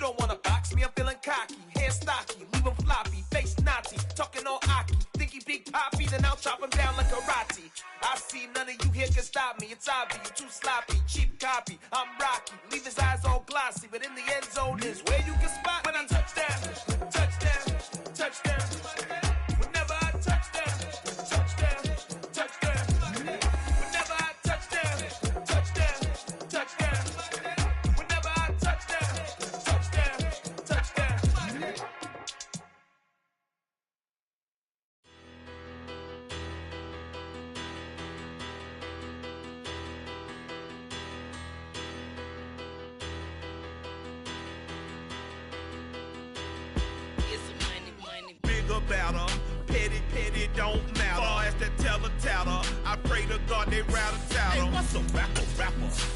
don't wanna box me, I'm feeling cocky. Hair stocky, leave him floppy, face naughty, talking all aki. Think he big poppy, then I'll chop him down like karate. I see none of you here can stop me. It's obvious, you too sloppy, cheap copy. I'm Rocky, leave his eyes all glossy, but in the end zone is where you can spot when I touchdown, touchdown, touchdown. Whenever I touchdown, touchdown, touchdown. Whenever I touchdown, touchdown, touchdown. Whenever I touchdown, touchdown, touchdown. Better, petty, don't matter. Far as the teller, I pray to God they rattle tattle. Hey, what's a rapper?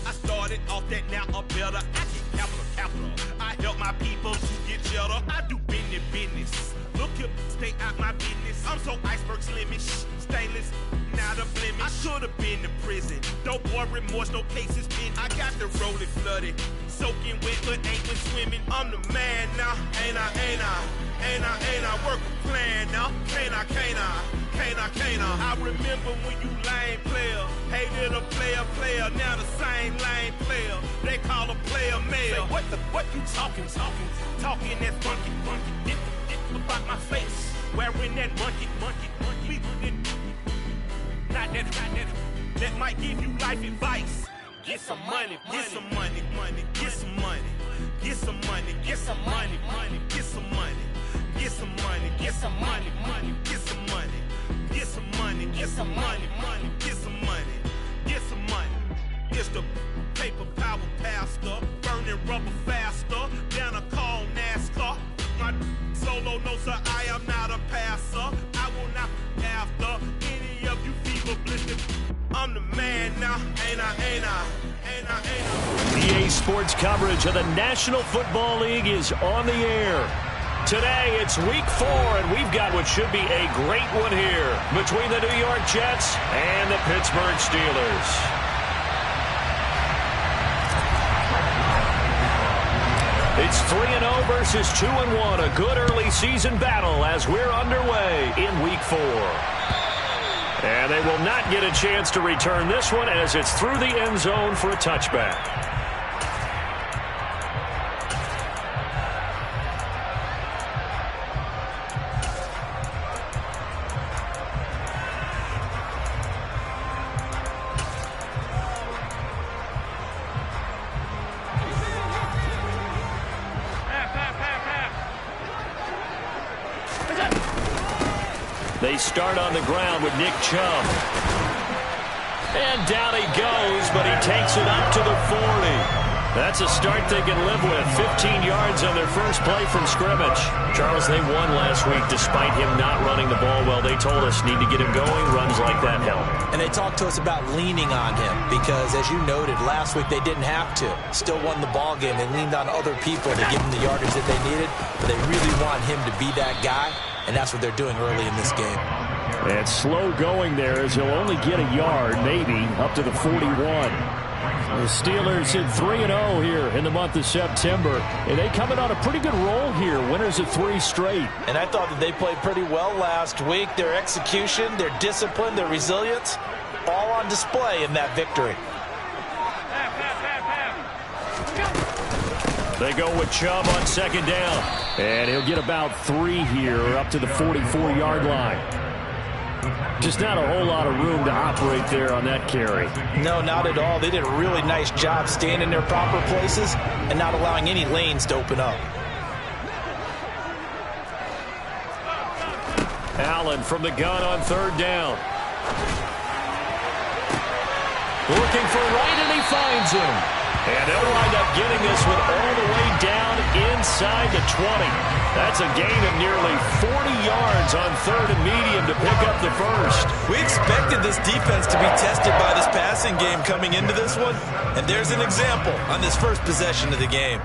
I started off that, now I'm better. I get capital. I help my people to get cheddar. I do business. Look here, stay out my business. I'm so iceberg slimish, stainless, not a blemish. I should have been to prison. Don't boy remorse, no cases pinned. I got the rolling flooded, soaking wet, but ain't been swimming. I'm the man now, ain't I? Work a plan now, can't I? I remember when you lame player, hated a player, now the same lame player. They call a player mayor. Say, what you talking that funky, dip about my face, wearing that monkey, not that might give you life advice. Get some money, get some money, get some money, get some money, get some money, get some money. Get some money, get some money, get some money, get some money, get some money, get some money, get some money. It's the paper power pastor, burning rubber faster, down a call NASCAR. My solo notes are I am not a passer. I will not after any of you fever blistered. I'm the man now, ain't I? EA Sports coverage of the National Football League is on the air. Today, it's week 4, and we've got what should be a great one here between the New York Jets and the Pittsburgh Steelers. It's 3-0 versus 2-1, a good early season battle as we're underway in week 4. And they will not get a chance to return this one as it's through the end zone for a touchback. They start on the ground with Nick Chubb. And down he goes, but he takes it up to the 40. That's a start they can live with. 15 yards on their first play from scrimmage. Charles, they won last week despite him not running the ball well. They told us need to get him going. Runs like that help. And they talked to us about leaning on him because, as you noted, last week they didn't have to. Still won the ball game. They leaned on other people to give him the yardage that they needed. But they really want him to be that guy. And that's what they're doing early in this game. And slow going there as he'll only get a yard, maybe, up to the 41. The Steelers hit 3-0 here in the month of September. And they coming on a pretty good roll here. Winners of 3 straight. And I thought that they played pretty well last week. Their execution, their discipline, their resilience, all on display in that victory. They go with Chubb on second down. And he'll get about 3 here up to the 44-yard line. Just not a whole lot of room to operate there on that carry. No, not at all. They did a really nice job staying in their proper places and not allowing any lanes to open up. Allen from the gun on third down. Looking for right, and he finds him. And they'll wind up getting this one all the way down inside the 20. That's a gain of nearly 40 yards on third and medium to pick up the first. We expected this defense to be tested by this passing game coming into this one. And there's an example on this first possession of the game.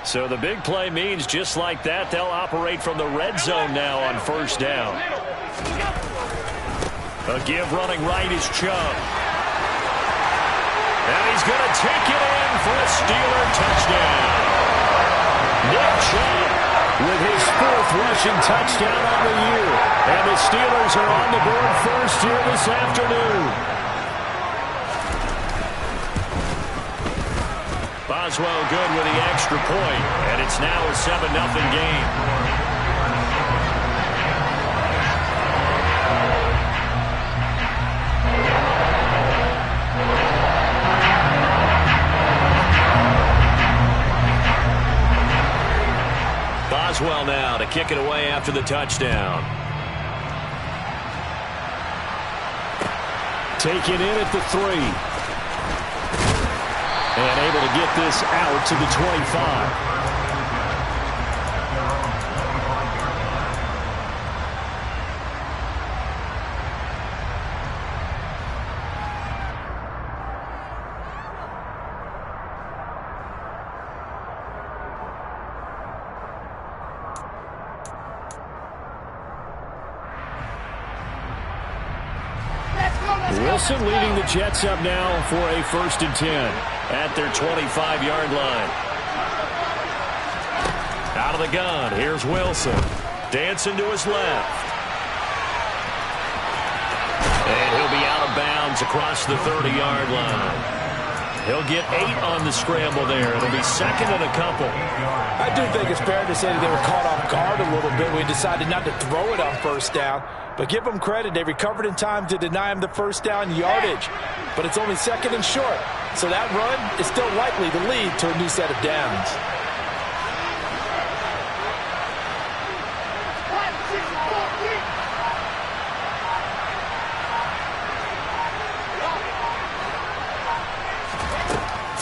So the big play means just like that, they'll operate from the red zone now on first down. A give running right is Chubb. And he's going to take it in for a Steeler touchdown. Nick Chubb with his 4th rushing touchdown on the year. And the Steelers are on the board first here this afternoon. Boswell good with the extra point, and it's now a 7-0 game. Boswell now to kick it away after the touchdown. Take it in at the 3. And able to get this out to the 25. Wilson leading the Jets up now for a 1st and 10 at their 25-yard line. Out of the gun, here's Wilson. Dancing to his left. And he'll be out of bounds across the 30-yard line. He'll get 8 on the scramble there. It'll be 2nd and a couple. I do think it's fair to say that they were caught off guard a little bit. We decided not to throw it on 1st down. But give them credit. They recovered in time to deny him the 1st down yardage. But it's only 2nd and short. So that run is still likely to lead to a new set of downs.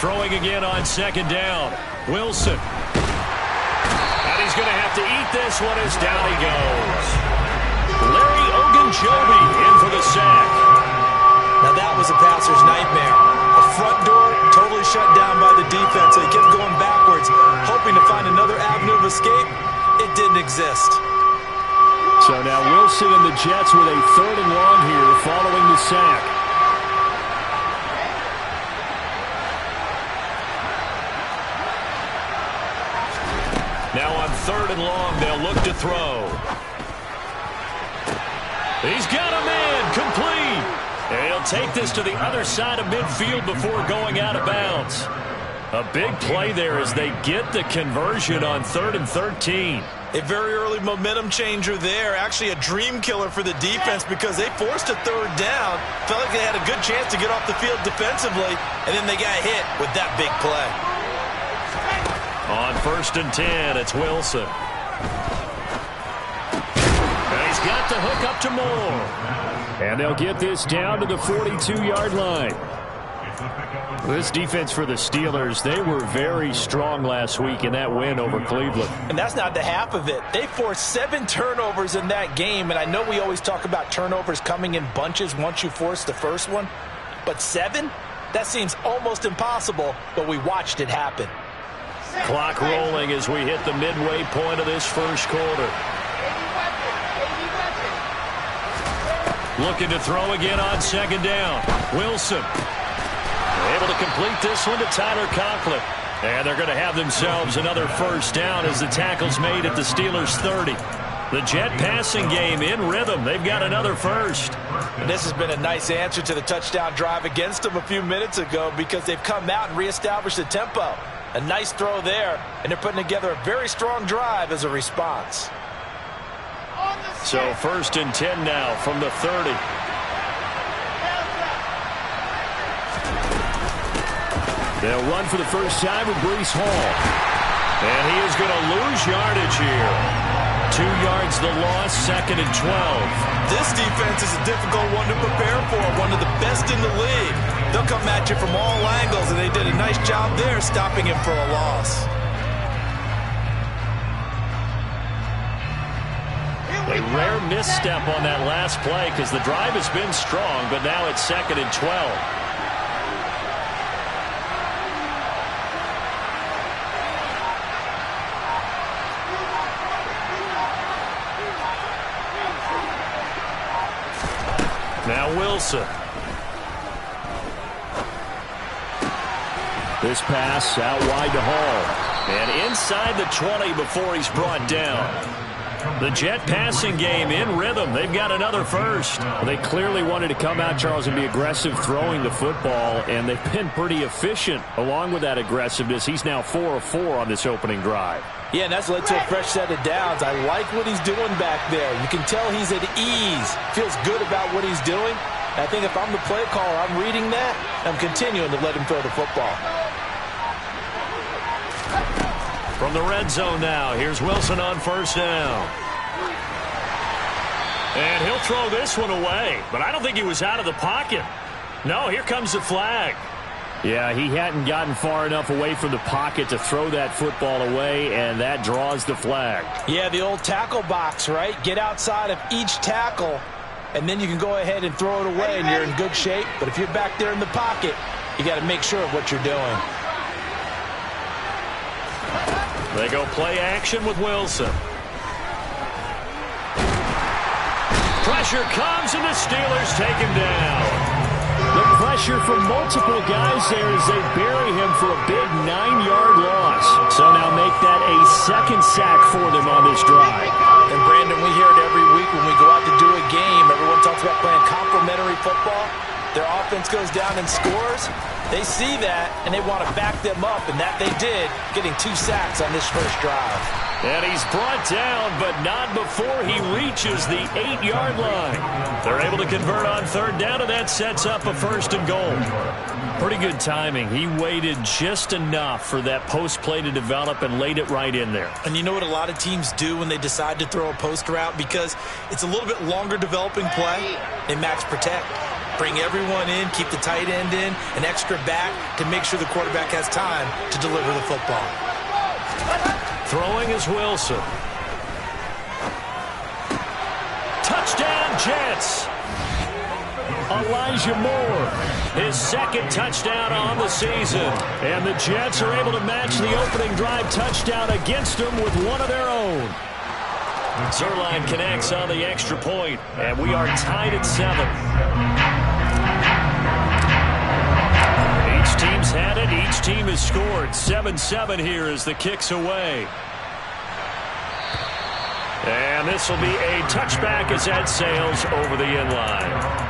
Throwing again on 2nd down. Wilson. And he's going to have to eat this one as down he goes. Larry Ogunjobi in for the sack. Now that was a passer's nightmare. The front door totally shut down by the defense. So he kept going backwards, hoping to find another avenue of escape. It didn't exist. So now Wilson and the Jets with a 3rd and long here following the sack. Now on 3rd and long, they'll look to throw. He's got a man complete. And he'll take this to the other side of midfield before going out of bounds. A big play there as they get the conversion on 3rd and 13. A very early momentum changer there. Actually a dream killer for the defense because they forced a 3rd down. Felt like they had a good chance to get off the field defensively, and then they got hit with that big play. On 1st and 10, it's Wilson. And he's got the hook up to Moore. And they'll get this down to the 42-yard line. This defense for the Steelers, they were very strong last week in that win over Cleveland. And that's not the half of it. They forced 7 turnovers in that game, and I know we always talk about turnovers coming in bunches once you force the first one. But 7? That seems almost impossible, but we watched it happen. Clock rolling as we hit the midway point of this 1st quarter. Looking to throw again on 2nd down. Wilson. Able to complete this one to Tyler Conklin. And they're going to have themselves another 1st down as the tackle's made at the Steelers' 30. The Jet passing game in rhythm. They've got another 1st. And this has been a nice answer to the touchdown drive against them a few minutes ago because they've come out and reestablished the tempo. A nice throw there, and they're putting together a very strong drive as a response. So 1st and 10 now from the 30. They'll run for the first time with Breece Hall. And he is going to lose yardage here. 2 yards the loss, 2nd and 12. This defense is a difficult one to prepare for, one of the best in the league. They'll come at you from all angles, and they did a nice job there stopping him for a loss. A rare misstep on that last play because the drive has been strong, but now it's 2nd and 12. Now Wilson. This pass out wide to Hall. And inside the 20 before he's brought down. The Jet passing game in rhythm. They've got another first. Well, they clearly wanted to come out, Charles, and be aggressive throwing the football, and they've been pretty efficient along with that aggressiveness. He's now 4 of 4 on this opening drive. Yeah, and that's led to a fresh set of downs. I like what he's doing back there. You can tell he's at ease. Feels good about what he's doing. And I think if I'm the play caller, I'm reading that. I'm continuing to let him throw the football. From the red zone now, here's Wilson on first down. And he'll throw this one away, but I don't think he was out of the pocket. No, here comes the flag. Yeah, he hadn't gotten far enough away from the pocket to throw that football away, and that draws the flag. Yeah, the old tackle box, right? Get outside of each tackle, and then you can go ahead and throw it away, and you're in good shape. But if you're back there in the pocket, you got to make sure of what you're doing. They go play action with Wilson. Pressure comes, and the Steelers take him down. The pressure from multiple guys there as they bury him for a big 9-yard loss. So now make that a second sack for them on this drive. And, Brandon, we hear it every week when we go out to do a game. Everyone talks about playing complementary football. Their offense goes down and scores. They see that, and they want to back them up, and that they did, getting 2 sacks on this first drive. And he's brought down, but not before he reaches the 8-yard line. They're able to convert on third down, and that sets up a first and goal. Pretty good timing. He waited just enough for that post play to develop and laid it right in there. And you know what a lot of teams do when they decide to throw a post route? Because it's a little bit longer developing play, they max protect. Bring everyone in, keep the tight end in, an extra back to make sure the quarterback has time to deliver the football. Throwing is Wilson. Touchdown, Jets. Elijah Moore, his second touchdown on the season. And the Jets are able to match the opening drive touchdown against them with one of their own. Zerline connects on the extra point, and we are tied at 7. Each team's had it. Each team has scored. 7-7 here as the kick's away. And this will be a touchback as that sails over the end line.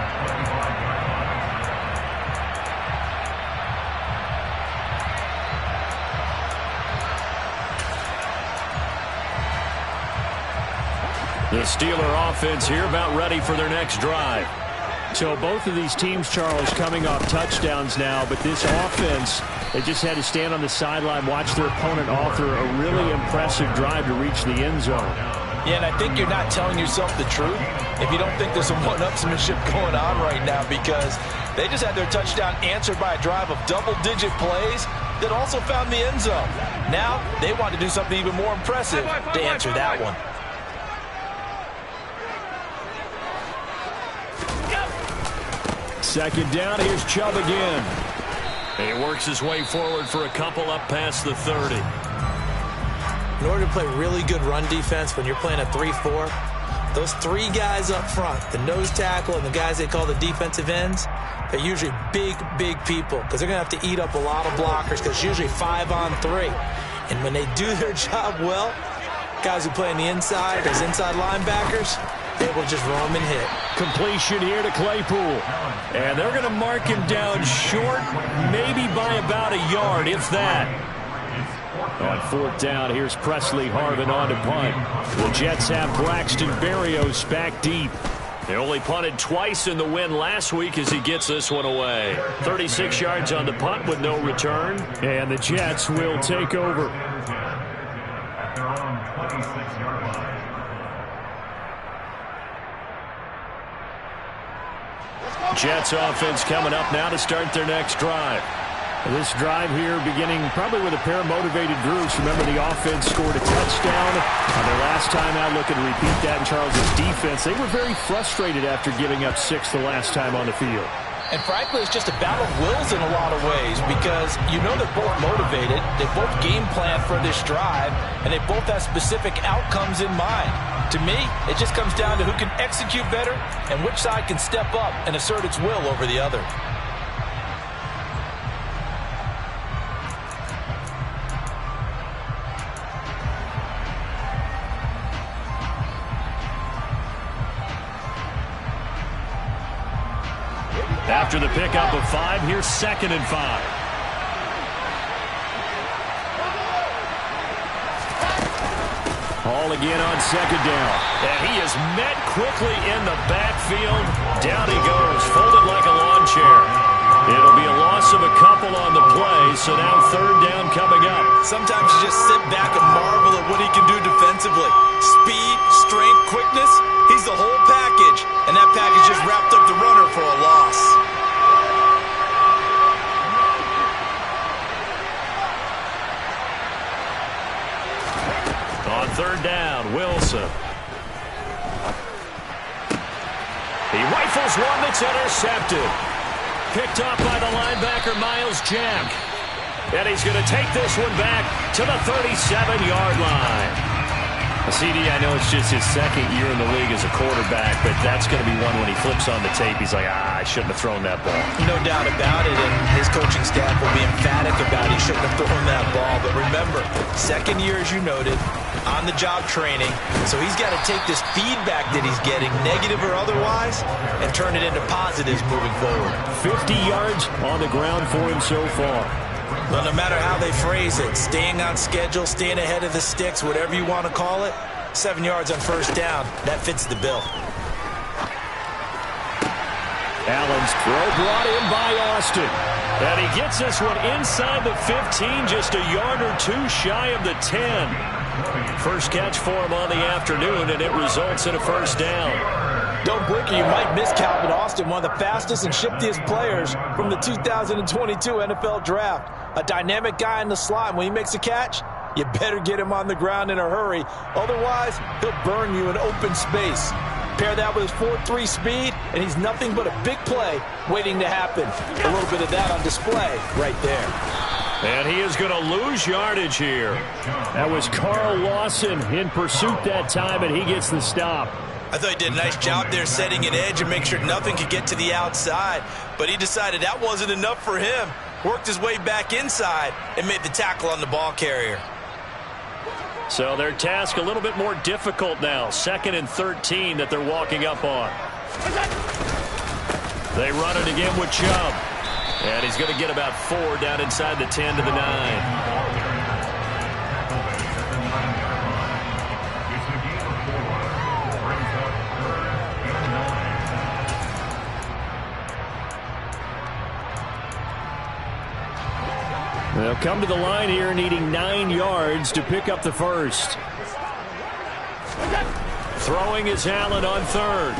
The Steeler offense here about ready for their next drive. So both of these teams, Charles, coming off touchdowns now, but this offense, they just had to stand on the sideline, watch their opponent author a really impressive drive to reach the end zone. Yeah, and I think you're not telling yourself the truth if you don't think there's some one-upsmanship going on right now, because they just had their touchdown answered by a drive of double-digit plays that also found the end zone. Now they want to do something even more impressive to answer that one. Second down, here's Chubb again. He works his way forward for a couple up past the 30. In order to play really good run defense when you're playing a 3-4, those 3 guys up front, the nose tackle and the guys they call the defensive ends, they're usually big, big people because they're going to have to eat up a lot of blockers because it's usually 5-on-3. And when they do their job well, guys who play on the inside, those inside linebackers, they will just roam and hit. Completion here to Claypool. And they're going to mark him down short, maybe by about a yard, if that. On fourth down, here's Presley Harvin on to punt. The Jets have Braxton Berrios back deep. They only punted twice in the win last week as he gets this one away. 36 yards on the punt with no return. And the Jets will take over. Jets offense coming up now to start their next drive. This drive here beginning probably with a pair of motivated groups. Remember, the offense scored a touchdown on their last time out. Looking to repeat that in Charles' defense. They were very frustrated after giving up 6 the last time on the field. And frankly, it's just a battle of wills in a lot of ways because you know they're both motivated. They both game plan for this drive, and they both have specific outcomes in mind. To me, it just comes down to who can execute better and which side can step up and assert its will over the other. After the pickup of 5, here's 2nd and 5. Hall again on 2nd down. And he is met quickly in the backfield. Down he goes, folded like a lawn chair. It'll be a loss of a couple on the play, so now 3rd down coming up. Sometimes you just sit back and marvel at what he can do defensively. Speed, strength, quickness, he's the whole package. And that package just wrapped up the runner for a loss. On 3rd down, Wilson. He rifles one that's intercepted. Picked off by the linebacker, Miles Jack. And he's going to take this one back to the 37-yard line. CD, I know it's just his 2nd year in the league as a quarterback, but that's going to be one when he flips on the tape. He's like, I shouldn't have thrown that ball. No doubt about it, and his coaching staff will be emphatic about he shouldn't have thrown that ball. But remember, 2nd year, as you noted, on-the-job training. So he's got to take this feedback that he's getting, negative or otherwise, and turn it into positives moving forward. 50 yards on the ground for him so far. Well, no matter how they phrase it, staying on schedule, staying ahead of the sticks, whatever you want to call it, 7 yards on 1st down, that fits the bill. Allen's throw brought in by Austin. And he gets this one inside the 15, just a yard or 2 shy of the 10. First catch for him on the afternoon, and it results in a 1st down. Don't blink or you might miss Calvin Austin, one of the fastest and shiftiest players from the 2022 NFL Draft. A dynamic guy in the slot, and when he makes a catch, you better get him on the ground in a hurry. Otherwise, he'll burn you in open space. Pair that with his 4.3 speed, and he's nothing but a big play waiting to happen. A little bit of that on display right there. And he is going to lose yardage here. That was Carl Lawson in pursuit that time, and he gets the stop. I thought he did a nice job there setting an edge and make sure nothing could get to the outside. But he decided that wasn't enough for him. Worked his way back inside and made the tackle on the ball carrier. So their task a little bit more difficult now. 2nd and 13 that they're walking up on. They run it again with Chubb. And he's going to get about 4 down inside the 10 to the 9. They'll come to the line here needing 9 yards to pick up the 1st. Throwing is Allen on 3rd.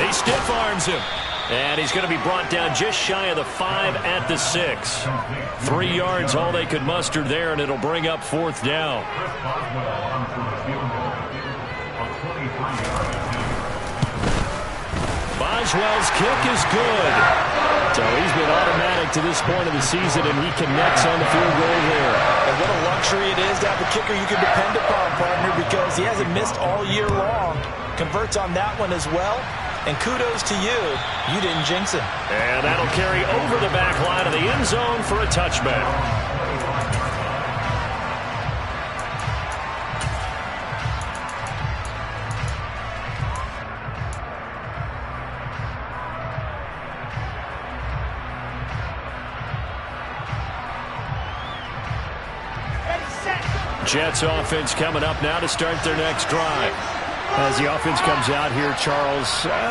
He stiff arms him. And he's going to be brought down just shy of the 5 at the 6. 3 yards all they could muster there, and it'll bring up 4th down. Boswell's kick is good. So he's been automatic to this point of the season, and he connects on the field goal there. And what a luxury it is to have a kicker you can depend upon, partner, because he hasn't missed all year long. Converts on that one as well. And kudos to you. You didn't jinx him. And that'll carry over the back line of the end zone for a touchback. Jets offense coming up now to start their next drive. As the offense comes out here, Charles,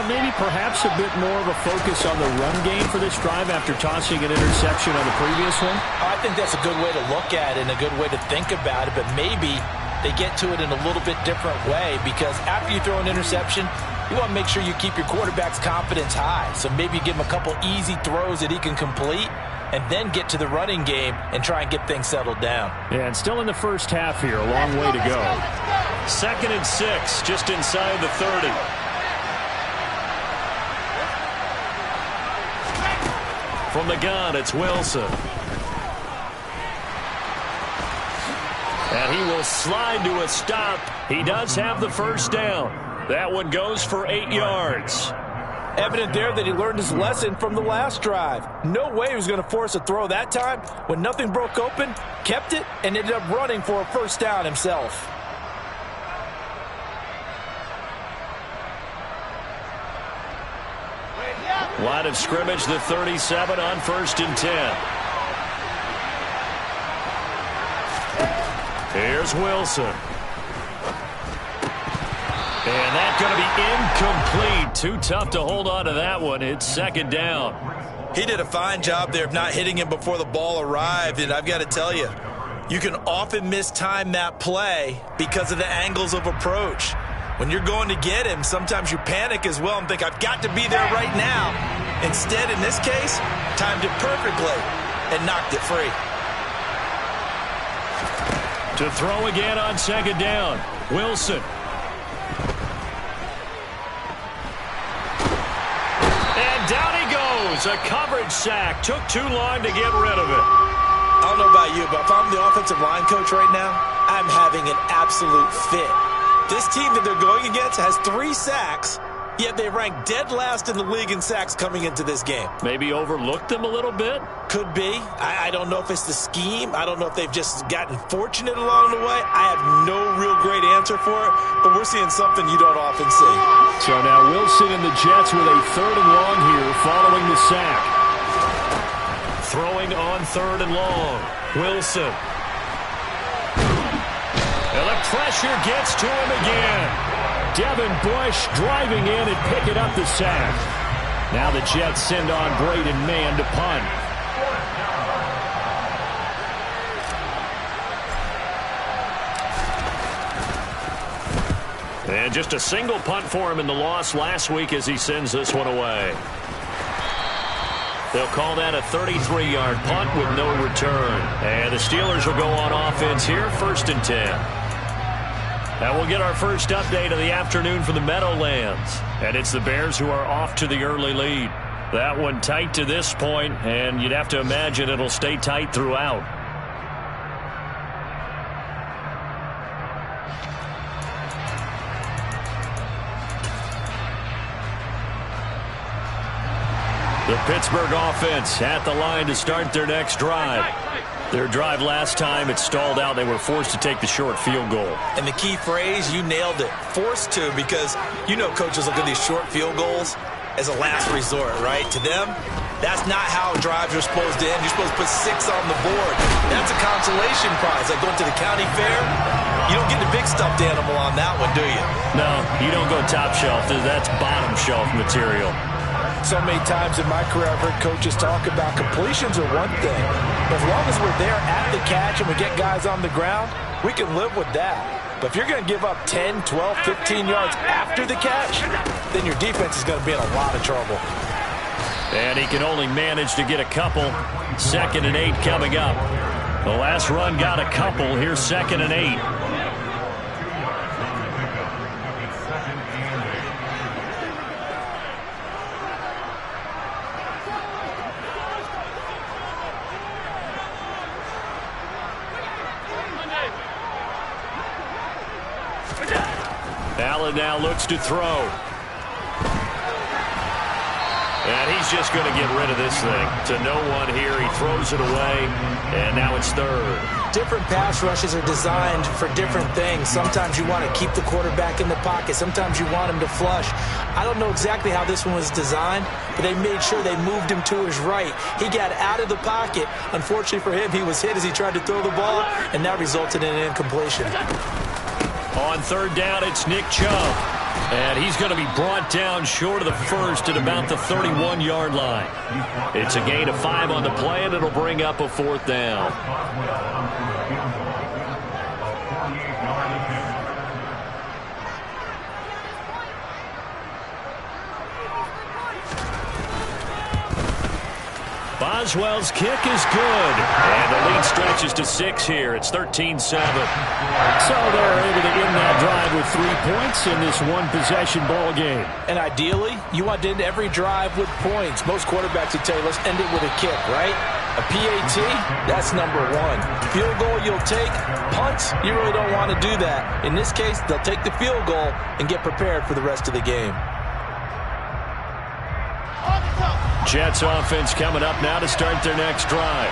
maybe perhaps a bit more of a focus on the run game for this drive after tossing an interception on the previous one? I think that's a good way to look at it and a good way to think about it, but maybe they get to it in a little bit different way, because after you throw an interception, you want to make sure you keep your quarterback's confidence high. So maybe give him a couple easy throws that he can complete, and then get to the running game and try and get things settled down. Yeah, and still in the first half here, a long way to go. 2nd and 6, just inside the 30. From the gun, it's Wilson. And he will slide to a stop. He does have the first down. That one goes for 8 yards. Evident there that he learned his lesson from the last drive. No way he was going to force a throw that time. When nothing broke open, kept it, and ended up running for a first down himself. Line of scrimmage, the 37 on 1st and 10. Here's Wilson. And that's going to be incomplete. Too tough to hold on to that one. It's 2nd down. He did a fine job there of not hitting him before the ball arrived. And I've got to tell you, you can often mistime that play because of the angles of approach. When you're going to get him, sometimes you panic as well and think, I've got to be there right now. Instead, in this case, timed it perfectly and knocked it free. To throw again on 2nd down. Wilson. And down he goes. A coverage sack. Took too long to get rid of it. I don't know about you, but if I'm the offensive line coach right now, I'm having an absolute fit. This team that they're going against has 3 sacks, yet they rank dead last in the league in sacks coming into this game. Maybe overlooked them a little bit? Could be. I don't know if it's the scheme. I don't know if they've just gotten fortunate along the way. I have no real great answer for it, but we're seeing something you don't often see. So now Wilson and the Jets with a 3rd and long here following the sack. Throwing on 3rd and long. Wilson. And the pressure gets to him again. Devin Bush driving in and picking up the sack. Now the Jets send on Braden Mann to punt. And just a single punt for him in the loss last week as he sends this one away. They'll call that a 33-yard punt with no return. And the Steelers will go on offense here, 1st and 10. And we'll get our first update of the afternoon from the Meadowlands. And it's the Bears who are off to the early lead. That one tight to this point, and you'd have to imagine it'll stay tight throughout. The Pittsburgh offense at the line to start their next drive. Their drive last time, it stalled out. They were forced to take the short field goal. And the key phrase, you nailed it, forced to, because you know coaches look at these short field goals as a last resort, right? To them, that's not how drives are supposed to end. You're supposed to put 6 on the board. That's a consolation prize, like going to the county fair. You don't get the big stuffed animal on that one, do you? No, you don't go top shelf. That's bottom shelf material. So many times in my career, I've heard coaches talk about completions are one thing. As long as we're there at the catch and we get guys on the ground, we can live with that. But if you're going to give up 10, 12, 15 yards after the catch, then your defense is going to be in a lot of trouble. And he can only manage to get a couple. 2nd and 8 coming up. The last run got a couple. Here's 2nd and 8. Allen now looks to throw. And he's just going to get rid of this thing. To no one here. He throws it away. And now it's 3rd. Different pass rushes are designed for different things. Sometimes you want to keep the quarterback in the pocket. Sometimes you want him to flush. I don't know exactly how this one was designed, but they made sure they moved him to his right. He got out of the pocket. Unfortunately for him, he was hit as he tried to throw the ball, and that resulted in an incompletion. On 3rd down, it's Nick Chubb. And he's going to be brought down short of the first at about the 31-yard line. It's a gain of 5 on the play, and it'll bring up a 4th down. Boswell's kick is good. And the lead stretches to 6 here. It's 13-7. So they're able to end that drive with 3 points in this one-possession ball game. And ideally, you want to end every drive with points. Most quarterbacks would tell you, let's end it with a kick, right? A PAT, that's number one. Field goal you'll take. Punts, you really don't want to do that. In this case, they'll take the field goal and get prepared for the rest of the game. Jets offense coming up now to start their next drive.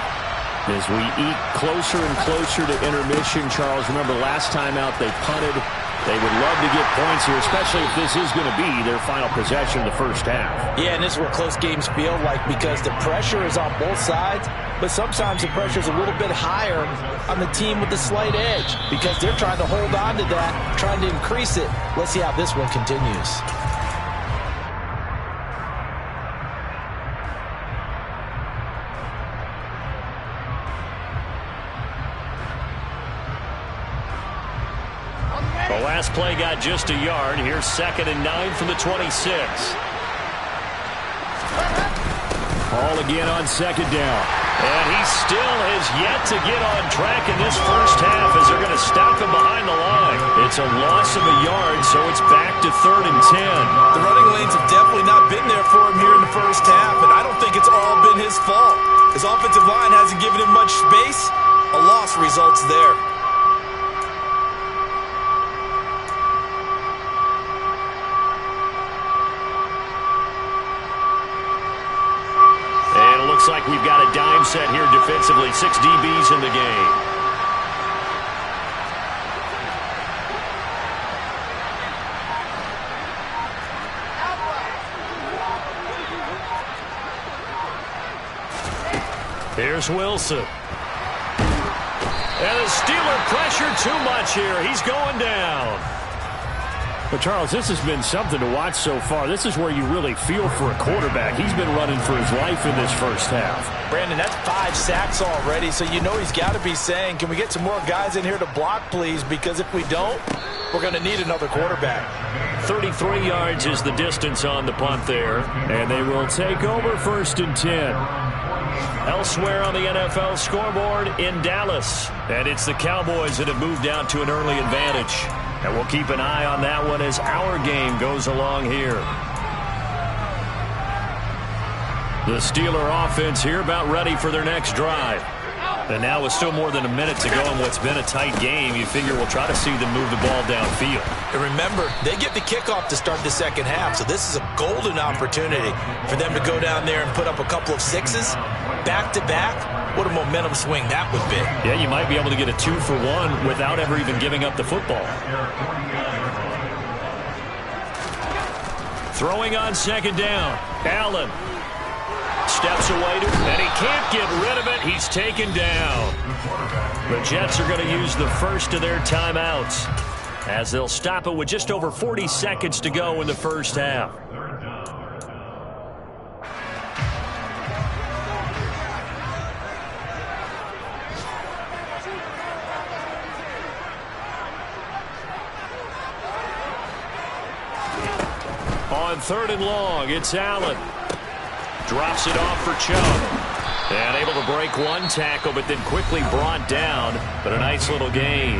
As we eat closer and closer to intermission, Charles, remember last time out they punted. They would love to get points here, especially if this is going to be their final possession of the first half. Yeah, and this is what close games feel like because the pressure is on both sides, but sometimes the pressure is a little bit higher on the team with the slight edge because they're trying to hold on to that, trying to increase it. Let's see how this one continues. The last play got just a yard. Here's 2nd and 9 from the 26. Ball again on 2nd down. And he still has yet to get on track in this first half as they're going to stop him behind the line. It's a loss of a yard, so it's back to 3rd and 10. The running lanes have definitely not been there for him here in the first half, and I don't think it's all been his fault. His offensive line hasn't given him much space. A loss results there. Looks like we've got a dime set here defensively. 6 DBs in the game. Here's Wilson. And the Steeler pressure too much here. He's going down. But, Charles, this has been something to watch so far. This is where you really feel for a quarterback. He's been running for his life in this first half. Brandon, that's 5 sacks already, so you know he's got to be saying, can we get some more guys in here to block, please? Because if we don't, we're going to need another quarterback. 33 yards is the distance on the punt there. And they will take over 1st and 10. Elsewhere on the NFL scoreboard in Dallas. And it's the Cowboys that have moved out to an early advantage. And we'll keep an eye on that one as our game goes along here. The Steeler offense here about ready for their next drive. And now with still more than a minute to go in what's been a tight game, you figure we'll try to see them move the ball downfield. And remember, they get the kickoff to start the second half, so this is a golden opportunity for them to go down there and put up a couple of 6s back-to-back. What a momentum swing that would be. Yeah, you might be able to get a 2-for-1 without ever even giving up the football. Throwing on 2nd down. Allen steps away, and he can't get rid of it. He's taken down. The Jets are going to use the first of their timeouts as they'll stop it with just over 40 seconds to go in the first half. On 3rd and long, it's Allen. Drops it off for Chubb. And able to break one tackle, but then quickly brought down. But a nice little gain.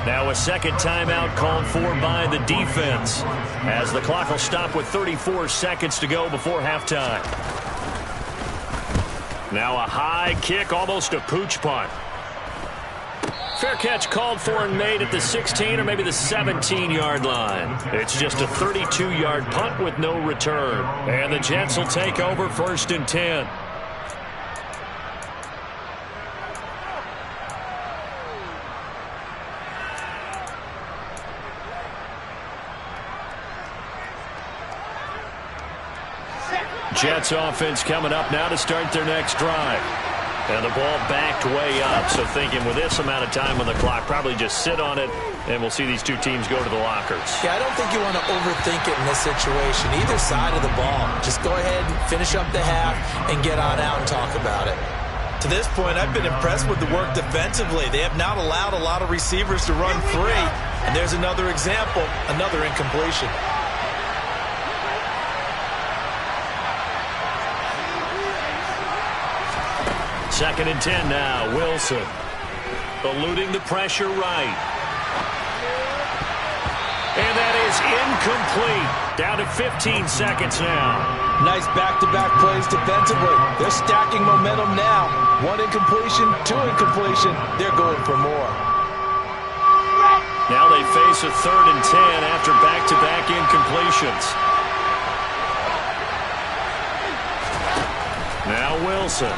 Now a second timeout called for by the defense, as the clock will stop with 34 seconds to go before halftime. Now a high kick, almost a pooch punt. Fair catch called for and made at the 16 or maybe the 17-yard line. It's just a 32-yard punt with no return. And the Jets will take over 1st and 10. Jets offense coming up now to start their next drive. And the ball backed way up, so thinking with this amount of time on the clock, probably just sit on it, and we'll see these two teams go to the lockers. Yeah, I don't think you want to overthink it in this situation. Either side of the ball. Just go ahead and finish up the half and get on out and talk about it. To this point, I've been impressed with the work defensively. They have not allowed a lot of receivers to run free. And there's another example, another incompletion. Second and 10 now. Wilson eluding the pressure right. And that is incomplete. Down to 15 seconds now. Nice back-to-back plays defensively. They're stacking momentum now. 1 incompletion, 2 incompletion. They're going for more. Now they face a 3rd and 10 after back-to-back incompletions. Now Wilson.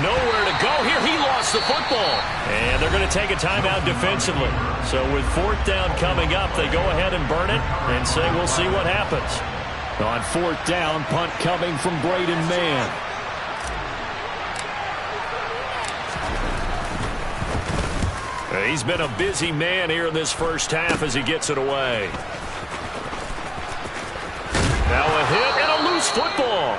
Nowhere to go here. He lost the football. And they're going to take a timeout defensively. So with 4th down coming up, they go ahead and burn it and say we'll see what happens. On 4th down, punt coming from Braden Mann. He's been a busy man here in this first half as he gets it away. Now a hit and a loose football.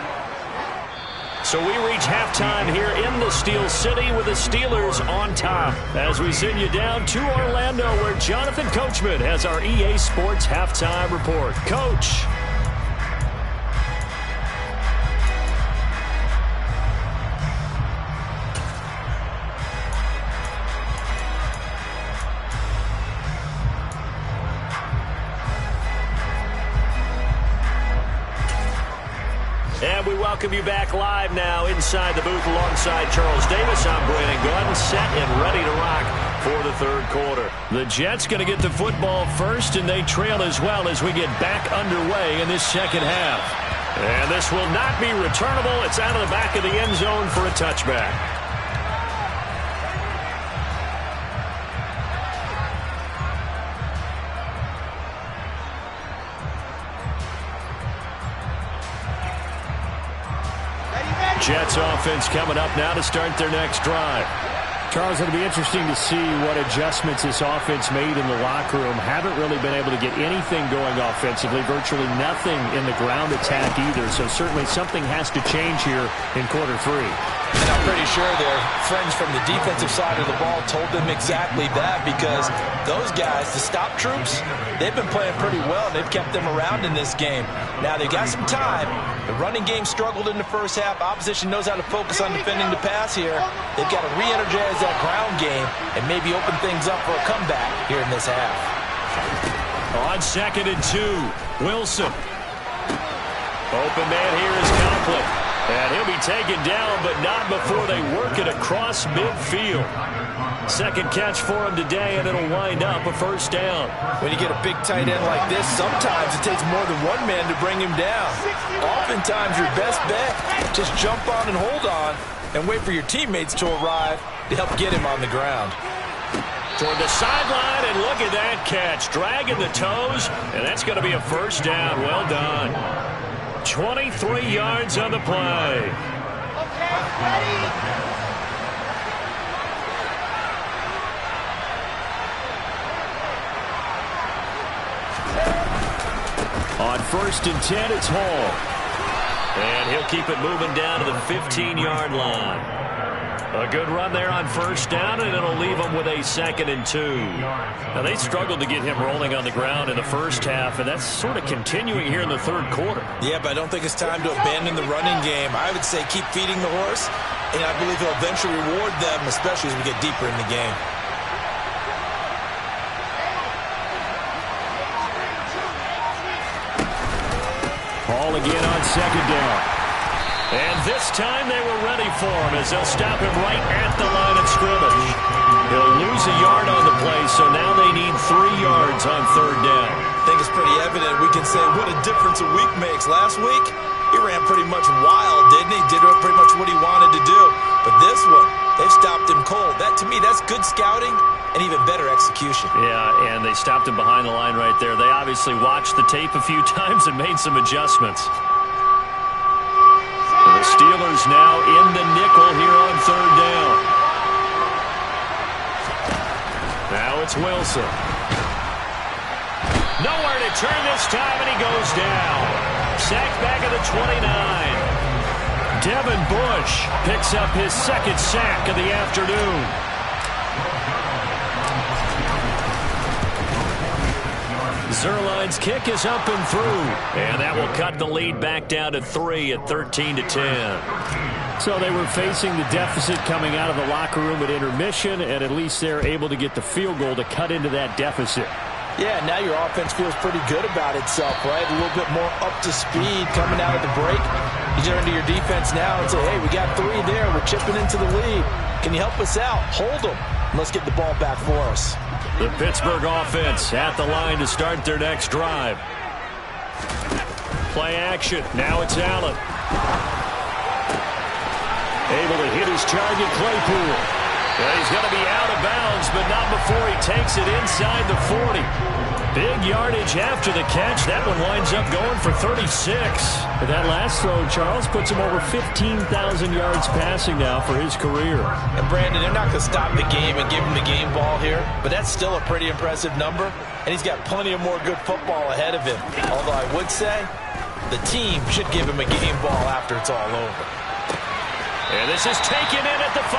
So we reach halftime here in the Steel City with the Steelers on top. As we send you down to Orlando where Jonathan Coachman has our EA Sports Halftime Report. Coach. And we welcome you back live now inside the booth alongside Charles Davis. I'm Brandon Gordon, set and ready to rock for the 3rd quarter. The Jets going to get the football first, and they trail as well as we get back underway in this 2nd half. And this will not be returnable. It's out of the back of the end zone for a touchback. Jets offense coming up now to start their next drive. Charles, it'll be interesting to see what adjustments this offense made in the locker room. Haven't really been able to get anything going offensively, virtually nothing in the ground attack either. So certainly something has to change here in quarter 3. And I'm pretty sure their friends from the defensive side of the ball told them exactly that, because those guys, the stop troops, they've been playing pretty well. They've kept them around in this game. Now they've got some time. The running game struggled in the first half. Opposition knows how to focus on defending the pass here. They've got to re-energize that ground game and maybe open things up for a comeback here in this half. On 2nd and 2, Wilson. Open man here is Conklin. And he'll be taken down, but not before they work it across midfield. 2nd catch for him today, and it'll wind up a 1st down. When you get a big tight end like this, sometimes it takes more than one man to bring him down. Oftentimes, your best bet, just jump on and hold on and wait for your teammates to arrive to help get him on the ground. Toward the sideline, and look at that catch. Dragging the toes, and that's going to be a 1st down. Well done. 23 yards on the play. Okay, ready. On 1st and 10, it's Hall. And he'll keep it moving down to the 15-yard line. A good run there on 1st down, and it'll leave them with a 2nd and 2. Now, they struggled to get him rolling on the ground in the first half, and that's sort of continuing here in the 3rd quarter. Yeah, but I don't think it's time to abandon the running game. I would say keep feeding the horse, and I believe he'll eventually reward them, especially as we get deeper in the game. Hall again on 2nd down. And this time they were ready for him as they'll stop him right at the line of scrimmage. He'll lose a yard on the play, so now they need 3 yards on 3rd down. I think it's pretty evident. We can say what a difference a week makes. Last week, he ran pretty much wild, didn't he? Did pretty much what he wanted to do. But this one, they've stopped him cold. That, to me, that's good scouting and even better execution. Yeah, and they stopped him behind the line right there. They obviously watched the tape a few times and made some adjustments. The Steelers now in the nickel here on 3rd down. Now it's Wilson. Nowhere to turn this time, and he goes down. Sacked back at the 29. Devin Bush picks up his 2nd sack of the afternoon. Zerline's kick is up and through, and that will cut the lead back down to 3 at 13-10. So they were facing the deficit coming out of the locker room at intermission, and at least they're able to get the field goal to cut into that deficit. Yeah, now your offense feels pretty good about itself, right? A little bit more up to speed coming out of the break. You turn to your defense now and say, hey, we got 3 there. We're chipping into the lead. Can you help us out? Hold them. Let's get the ball back for us. The Pittsburgh offense at the line to start their next drive. Play action. Now it's Allen. Able to hit his target, Claypool. He's going to be out of bounds, but not before he takes it inside the 40. Big yardage after the catch. That one winds up going for 36. But that last throw, Charles, puts him over 15,000 yards passing now for his career. And Brandon, they're not going to stop the game and give him the game ball here, but that's still a pretty impressive number, and he's got plenty of more good football ahead of him. Although I would say the team should give him a game ball after it's all over. And this is taken in at the 5.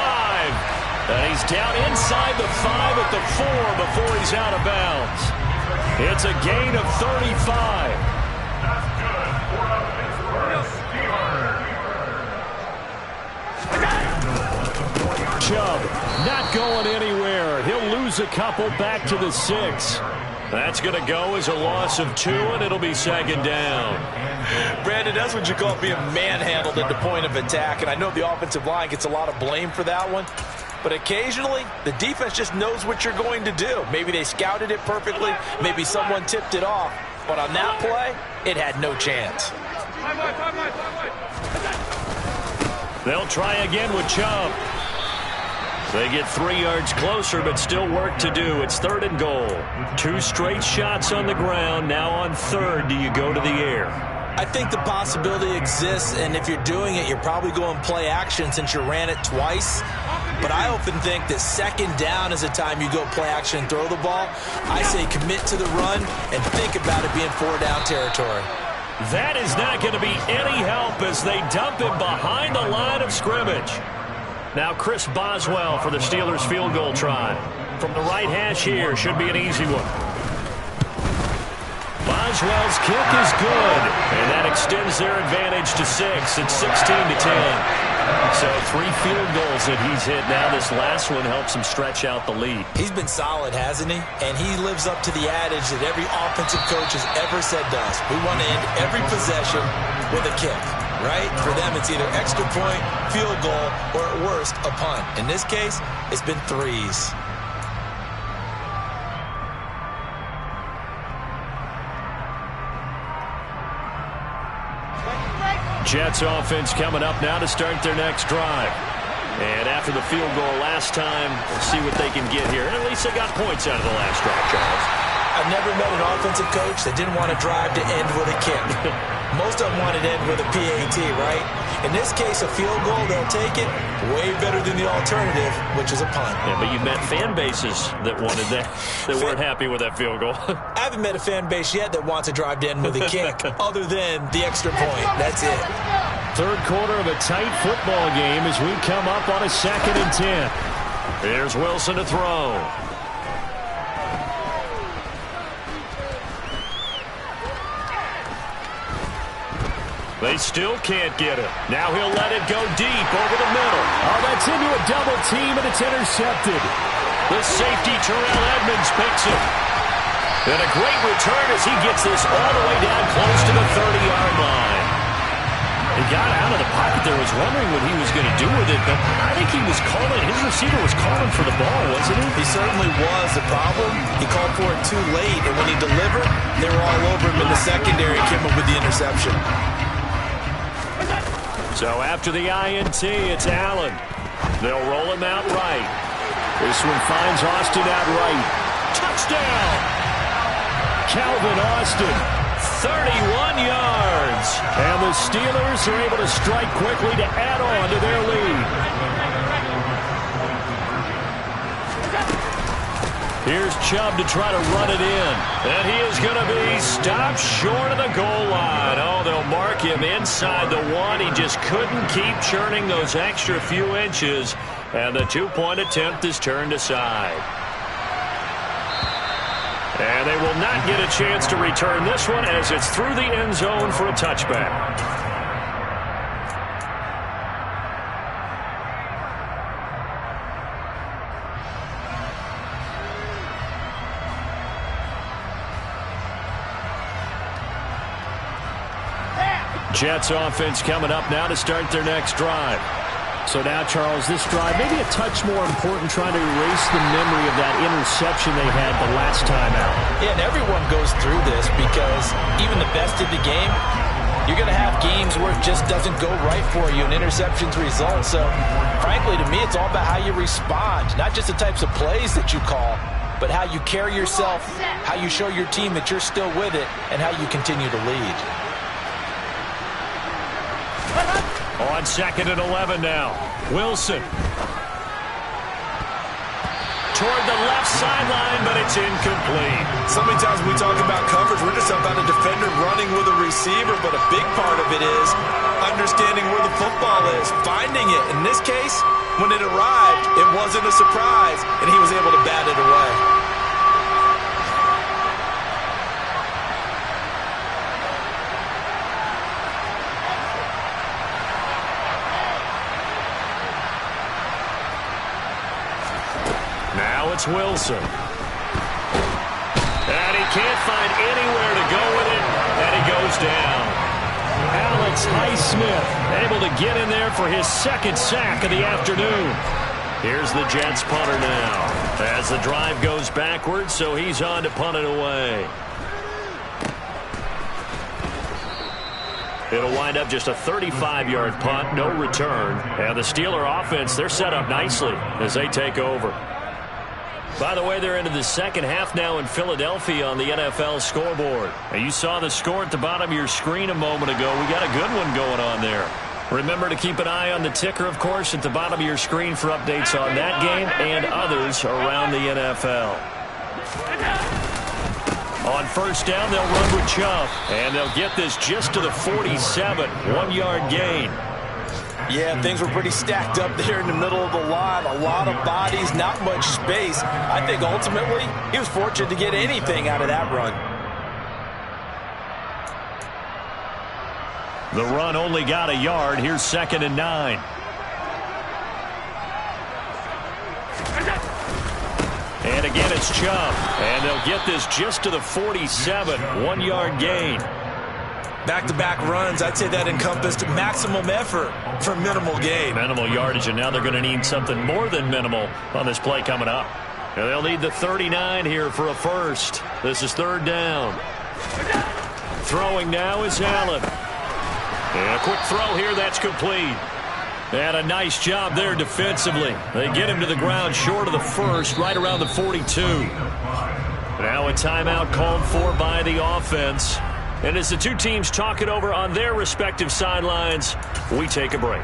And he's down inside the 5 at the 4 before he's out of bounds. It's a gain of 35. Chubb not going anywhere. He'll lose a couple back to the 6. That's going to go as a loss of 2, and it'll be second down. Brandon, that's what you call being manhandled at the point of attack, and I know the offensive line gets a lot of blame for that one. But occasionally, the defense just knows what you're going to do. Maybe they scouted it perfectly. Maybe someone tipped it off. But on that play, it had no chance. They'll try again with Chubb. They get 3 yards closer, but still work to do. It's 3rd and goal. 2 straight shots on the ground. Now on 3rd, do you go to the air? I think the possibility exists, and if you're doing it, you're probably going play action since you ran it twice. But I often think that 2nd down is the time you go play action and throw the ball. I say commit to the run and think about it being 4-down territory. That is not going to be any help as they dump him behind the line of scrimmage. Now Chris Boswell for the Steelers field goal try. From the right hash here, should be an easy one. Boswell's kick is good, and that extends their advantage to 6. It's 16-10. So 3 field goals that he's hit now. This last one helps him stretch out the lead. He's been solid, hasn't he? And he lives up to the adage that every offensive coach has ever said to us. We want to end every possession with a kick, right? For them, it's either extra point, field goal, or at worst, a punt. In this case, it's been 3s. Jets offense coming up now to start their next drive. And after the field goal last time, we'll see what they can get here. And at least they got points out of the last drive, Charles. I've never met an offensive coach that didn't want to drive to end with a kick. Most of them wanted to end with a PAT, right? In this case, a field goal, they'll take it. Way better than the alternative, which is a punt. Yeah, but you've met fan bases that wanted that, that weren't happy with that field goal. I haven't met a fan base yet that wants to drive to end with a kick, other than the extra point. That's it. 3rd quarter of a tight football game as we come up on a 2nd and 10. Here's Wilson to throw. They still can't get it. Now he'll let it go deep over the middle. Oh, that's into a double team, and it's intercepted. The safety, Terrell Edmonds, picks it. And a great return as he gets this all the way down close to the 30-yard line. He got out of the pocket there, was wondering what he was going to do with it, but I think he was calling, his receiver was calling for the ball, wasn't he? He certainly was. The problem, he called for it too late, and when he delivered, they were all over him in the secondary, came up with the interception. So after the INT, it's Allen. They'll roll him out right. This one finds Austin out right. Touchdown! Calvin Austin. 31 yards. And the Steelers are able to strike quickly to add on to their lead. Here's Chubb to try to run it in. And he is going to be stopped short of the goal line. Oh, they'll mark him inside the 1. He just couldn't keep churning those extra few inches. And the 2-point attempt is turned aside. And they will not get a chance to return this one as it's through the end zone for a touchback. Jets offense coming up now to start their next drive. So now, Charles, this drive maybe a touch more important, trying to erase the memory of that interception they had the last time out. Yeah, and everyone goes through this because even the best in the game, you're going to have games where it just doesn't go right for you and interceptions result. So, frankly, to me, it's all about how you respond, not just the types of plays that you call, but how you carry yourself, how you show your team that you're still with it, and how you continue to lead. On 2nd and 11 now. Wilson. Toward the left sideline, but it's incomplete. So many times when we talk about coverage, we're just about a defender running with a receiver, but a big part of it is understanding where the football is, finding it. In this case, when it arrived, it wasn't a surprise, and he was able to bat it away. It's Wilson. And he can't find anywhere to go with it, and he goes down. Alex Highsmith able to get in there for his second sack of the afternoon. Here's the Jets punter now as the drive goes backwards, so he's on to punt it away. It'll wind up just a 35-yard punt, no return. And the Steeler offense, they're set up nicely as they take over. By the way, they're into the second half now in Philadelphia on the NFL scoreboard. And you saw the score at the bottom of your screen a moment ago. We got a good one going on there. Remember to keep an eye on the ticker, of course, at the bottom of your screen for updates on that game and others around the NFL. On first down, they'll run with Chubb. And they'll get this just to the 47, 1-yard gain. Yeah, things were pretty stacked up there in the middle of the line. A lot of bodies, not much space. I think ultimately he was fortunate to get anything out of that run. The run only got a yard. Here's 2nd and 9. And again, it's Chubb. And they'll get this just to the 47, 1-yard gain. Back-to-back runs, I'd say that encompassed maximum effort for minimal gain. Minimal yardage, and now they're going to need something more than minimal on this play coming up. And they'll need the 39 here for a first. This is 3rd down. Throwing now is Allen. And a quick throw here, that's complete. And a nice job there defensively. They get him to the ground short of the first, right around the 42. Now a timeout called for by the offense. And as the two teams talk it over on their respective sidelines, we take a break.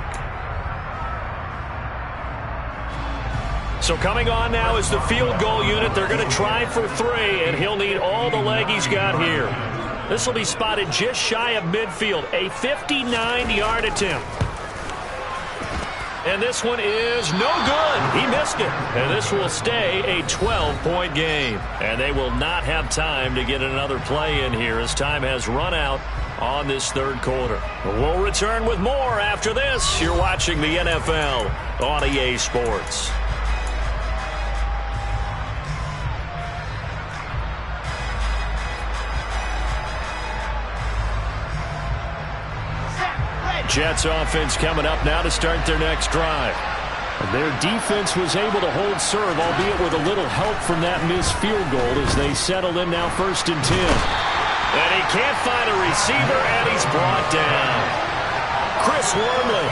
So coming on now is the field goal unit. They're going to try for 3, and he'll need all the leg he's got here. This will be spotted just shy of midfield, a 59-yard attempt. And this one is no good. He missed it. And this will stay a 12-point game. And they will not have time to get another play in here as time has run out on this 3rd quarter. We'll return with more after this. You're watching the NFL on EA Sports. Jets offense coming up now to start their next drive. Their defense was able to hold serve, albeit with a little help from that missed field goal as they settle in now 1st and 10. And he can't find a receiver, and he's brought down. Chris Wormley,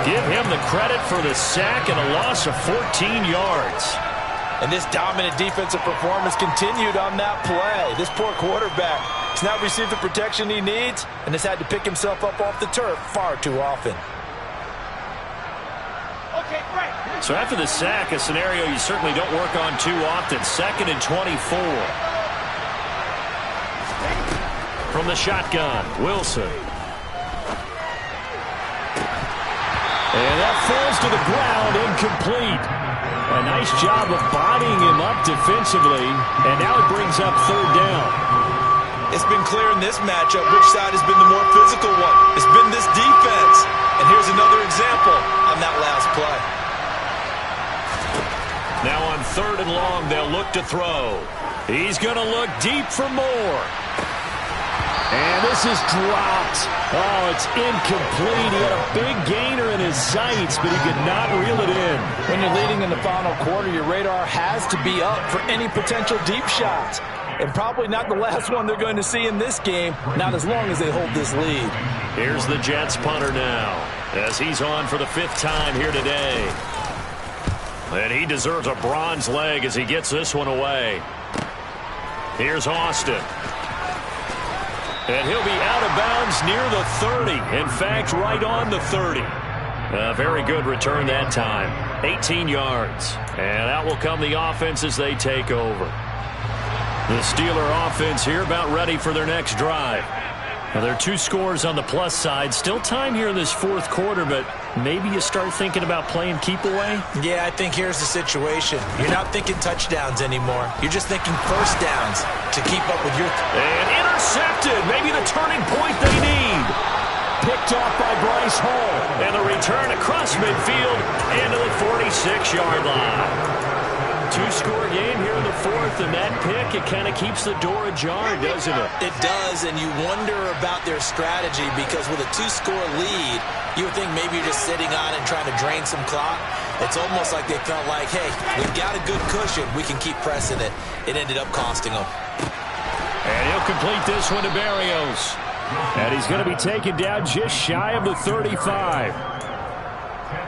give him the credit for the sack and a loss of 14 yards. And this dominant defensive performance continued on that play. This poor quarterback has not received the protection he needs and has had to pick himself up off the turf far too often. So after the sack, a scenario you certainly don't work on too often. 2nd and 24. From the shotgun, Wilson. And that falls to the ground, incomplete. A nice job of bodying him up defensively, and now it brings up 3rd down. It's been clear in this matchup which side has been the more physical one. It's been this defense. And here's another example on that last play. Now on 3rd and long, they'll look to throw. He's going to look deep for more. And this is dropped. Oh, it's incomplete. He had a big gainer in his sights, but he could not reel it in. When you're leading in the final quarter, your radar has to be up for any potential deep shots. And probably not the last one they're going to see in this game, not as long as they hold this lead. Here's the Jets punter now, as he's on for the 5th time here today. And he deserves a bronze leg as he gets this one away. Here's Austin. And he'll be out of bounds near the 30. In fact, right on the 30. A very good return that time. 18 yards. And out will come the offense as they take over. The Steeler offense here about ready for their next drive. Now, there are 2 scores on the plus side. Still time here in this 4th quarter, but maybe you start thinking about playing keep away? Yeah, I think here's the situation. You're not thinking touchdowns anymore. You're just thinking first downs to keep up with your... And intercepted. Maybe the turning point they need. Picked off by Bryce Hall. And the return across midfield into the 46-yard line. 2-score game here in the 4th, and that pick, it kind of keeps the door ajar, doesn't it? It does, and you wonder about their strategy because with a 2-score lead, you would think maybe you're just sitting on and trying to drain some clock. It's almost like they felt like, hey, we've got a good cushion. We can keep pressing it. It ended up costing them. And he'll complete this one to Berrios. And he's going to be taken down just shy of the 35.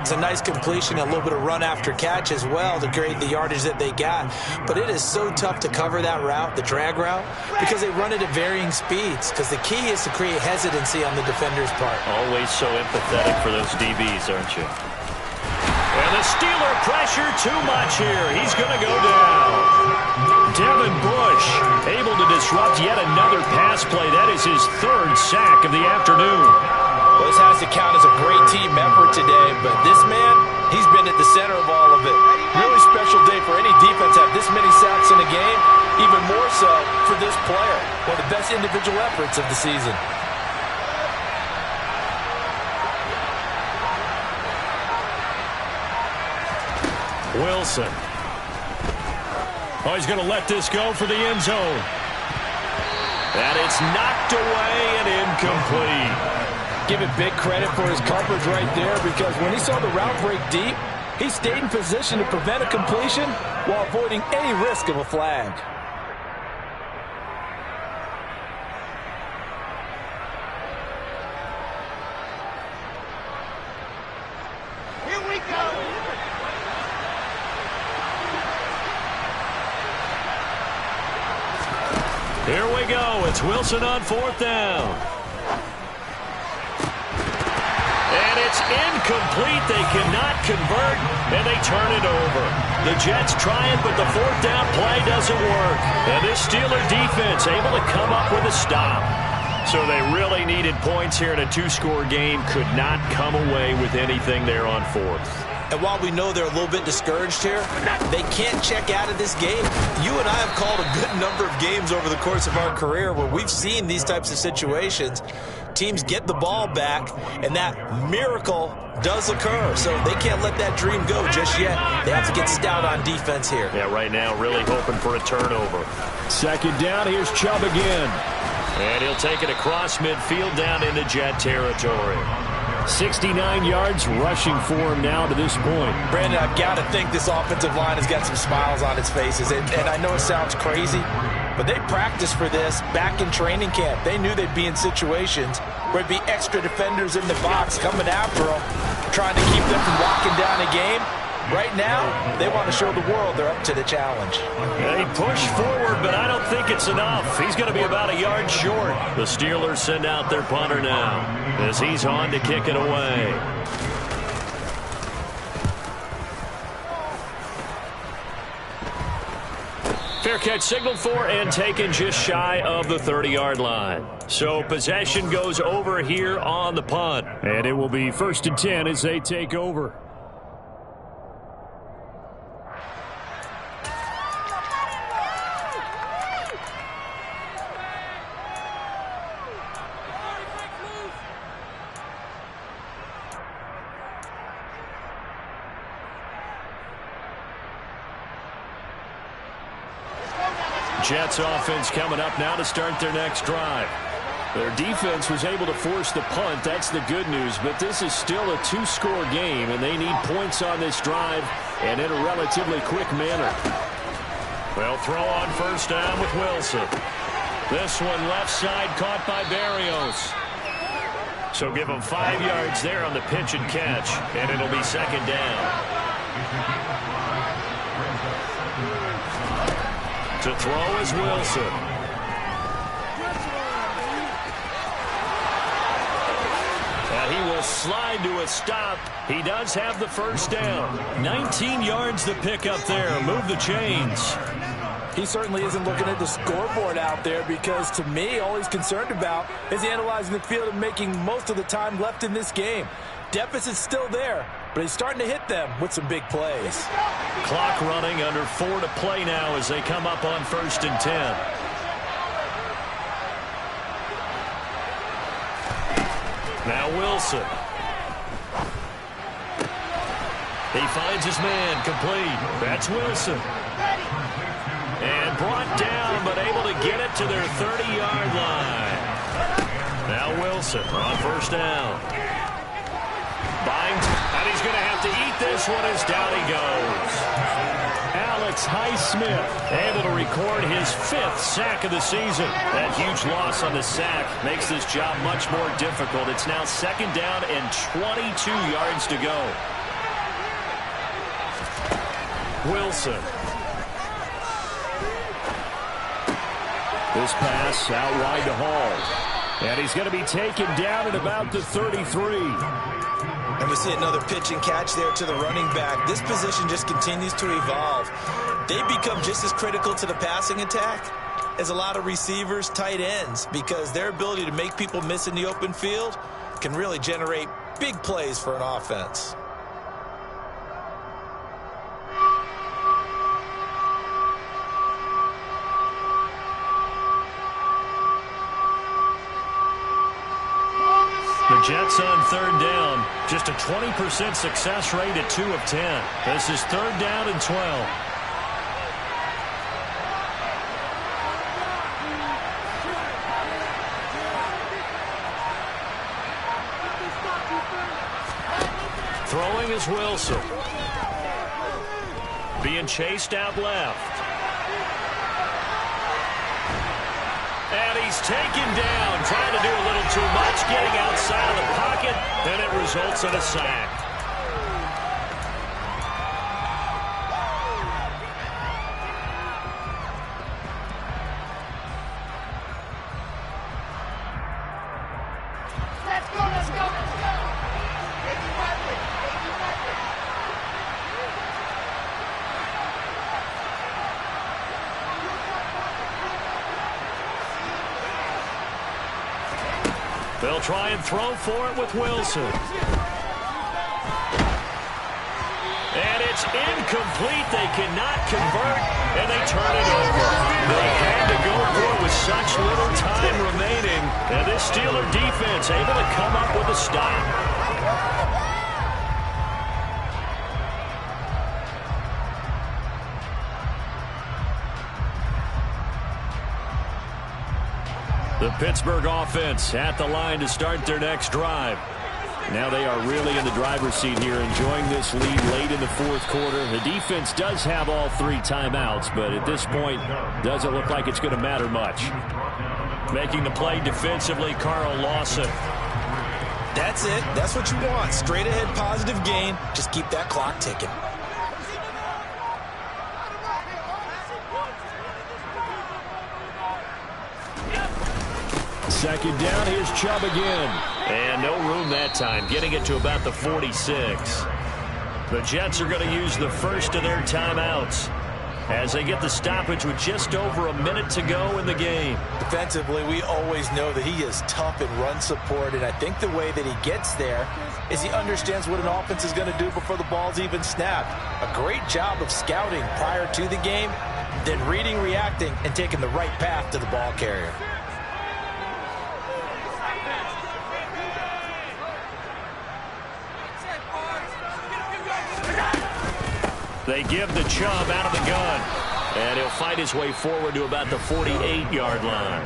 It's a nice completion, a little bit of run after catch as well to create the yardage that they got. But it is so tough to cover that route, the drag route, because they run it at varying speeds. Because the key is to create hesitancy on the defender's part. Always so empathetic for those DBs, aren't you? And the Steeler pressure too much here. He's going to go down. Devin Bush able to disrupt yet another pass play. That is his 3rd sack of the afternoon. Well, this has to count as a great team effort today, but this man, he's been at the center of all of it. Really special day for any defense to have this many sacks in a game, even more so for this player. One of the best individual efforts of the season. Wilson. Oh, he's going to let this go for the end zone. And it's knocked away and incomplete. Give it big credit for his coverage right there because when he saw the route break deep, he stayed in position to prevent a completion while avoiding any risk of a flag. Here we go. Here we go. It's Wilson on 4th down. And it's incomplete. They cannot convert, and they turn it over. The Jets try it, but the 4th down play doesn't work. And this Steeler defense able to come up with a stop. So they really needed points here in a 2-score game. Could not come away with anything there on 4th. And while we know they're a little bit discouraged here, they can't check out of this game. You and I have called a good number of games over the course of our career where we've seen these types of situations. Teams get the ball back, and that miracle does occur. So they can't let that dream go just yet. They have to get stout on defense here. Yeah, right now really hoping for a turnover. 2nd down, here's Chubb again. And he'll take it across midfield down into Jet territory. 69 yards rushing for him now to this point. Brandon, I've got to think this offensive line has got some smiles on its faces. And I know it sounds crazy, but they practiced for this back in training camp. They knew they'd be in situations where it'd be extra defenders in the box coming after them, trying to keep them from locking down a game. Right now, they want to show the world they're up to the challenge. They push forward, but I don't think it's enough. He's going to be about a yard short. The Steelers send out their punter now as he's on to kick it away. Fair catch signaled for and taken just shy of the 30-yard line. So possession goes over here on the punt. And it will be 1st and 10 as they take over. Jets offense coming up now to start their next drive. Their defense was able to force the punt. That's the good news. But this is still a two-score game, and they need points on this drive and in a relatively quick manner. They'll throw on first down with Wilson. This one left side caught by Berrios. So give them 5 yards there on the pitch and catch, and it'll be second down. To throw is Wilson. And he will slide to a stop. He does have the first down. 19 yards to pick up there. Move the chains. He certainly isn't looking at the scoreboard out there because, to me, all he's concerned about is analyzing the field and making most of the time left in this game. Deficit's still there, but he's starting to hit them with some big plays. Clock running, under 4 to play now as they come up on 1st and 10. Now Wilson. He finds his man, complete. That's Wilson. And brought down, but able to get it to their 30-yard line. Now Wilson on first down. Binds, and he's going to have to eat this one as down he goes. Alex Highsmith able to record his 5th sack of the season. That huge loss on the sack makes this job much more difficult. It's now second down and 22 yards to go. Wilson. This pass out wide to Hall. And he's going to be taken down at about the 33. And we see another pitch and catch there to the running back. This position just continues to evolve. They become just as critical to the passing attack as a lot of receivers, tight ends, because their ability to make people miss in the open field can really generate big plays for an offense. The Jets on third down. Just a 20% success rate at 2 of 10. This is third down and 12. Throwing is Wilson. Being chased out left. And he's taken down, trying to do a little too much, getting outside of the pocket, and it results in a sack. They'll try and throw for it with Wilson. And it's incomplete. They cannot convert, and they turn it over. They had to go for it with such little time remaining. And this Steeler defense able to come up with a stop. The Pittsburgh offense at the line to start their next drive. Now they are really in the driver's seat here, enjoying this lead late in the fourth quarter. The defense does have all 3 timeouts, but at this point, doesn't look like it's going to matter much. Making the play defensively, Carl Lawson. That's it. That's what you want. Straight ahead positive gain. Just keep that clock ticking. Second down, here's Chubb again. And no room that time, getting it to about the 46. The Jets are going to use the first of their timeouts as they get the stoppage with just over a minute to go in the game. Defensively, we always know that he is tough in run support, and I think the way that he gets there is he understands what an offense is going to do before the ball's even snapped. A great job of scouting prior to the game, then reading, reacting, and taking the right path to the ball carrier. They give the Chubb out of the gun. And he'll fight his way forward to about the 48-yard line.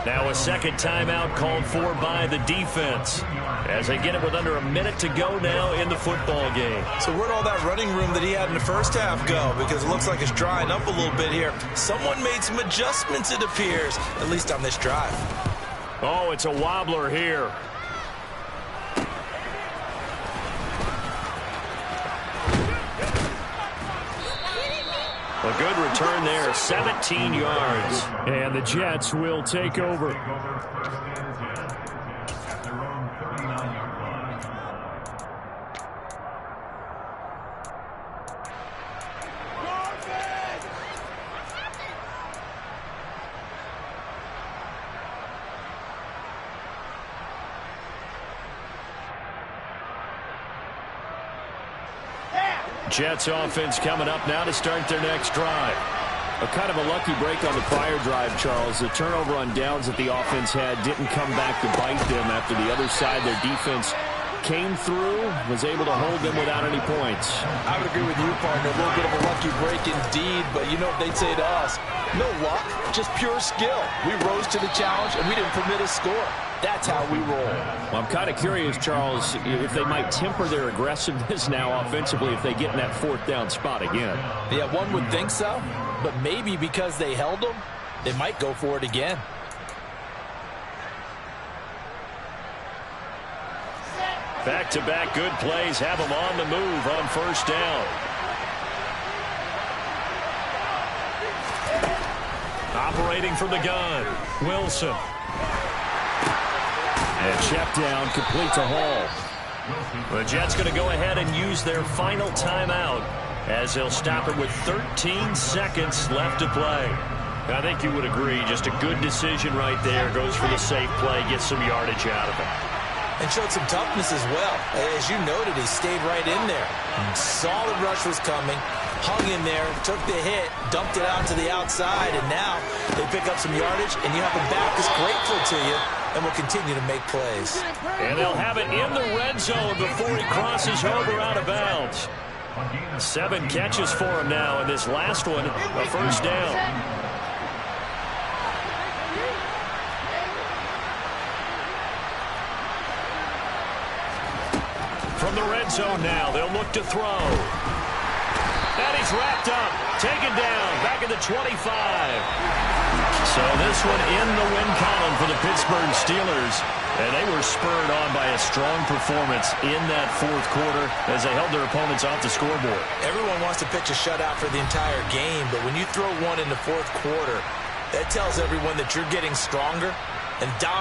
Now a second timeout called for by the defense as they get it with under a minute to go now in the football game. So where'd all that running room that he had in the first half go? Because it looks like it's drying up a little bit here. Someone made some adjustments, it appears, at least on this drive. Oh, it's a wobbler here. A good return there, 17 yards. And the Jets will take over. Jets offense coming up now to start their next drive. A kind of a lucky break on the prior drive, Charles. The turnover on downs that the offense had didn't come back to bite them after the other side. Their defense came through, was able to hold them without any points. I would agree with you, partner. A little bit of a lucky break indeed, but you know what they'd say to us? No luck, just pure skill. We rose to the challenge, and we didn't permit a score. That's how we roll. Well, I'm kind of curious, Charles, if they might temper their aggressiveness now offensively if they get in that fourth down spot again. Yeah, one would think so, but maybe because they held them, they might go for it again. Back-to-back good plays have them on the move on first down. Operating from the gun, Wilson. And check down, complete to Hall. The Jets going to go ahead and use their final timeout as they'll stop it with 13 seconds left to play. I think you would agree, just a good decision right there. Goes for the safe play, gets some yardage out of it. And showed some toughness as well. As you noted, he stayed right in there. Solid rush was coming. Hung in there, took the hit, dumped it out to the outside, and now they pick up some yardage, and you have a back that's grateful to you and will continue to make plays. And they'll have it in the red zone before he crosses over out of bounds. 7 catches for him now, and this last one, a first down. From the red zone now, they'll look to throw. And he's wrapped up, taken down, back at the 25. So this one in the win column for the Pittsburgh Steelers. And they were spurred on by a strong performance in that fourth quarter as they held their opponents off the scoreboard. Everyone wants to pitch a shutout for the entire game, but when you throw one in the fourth quarter, that tells everyone that you're getting stronger and dominating.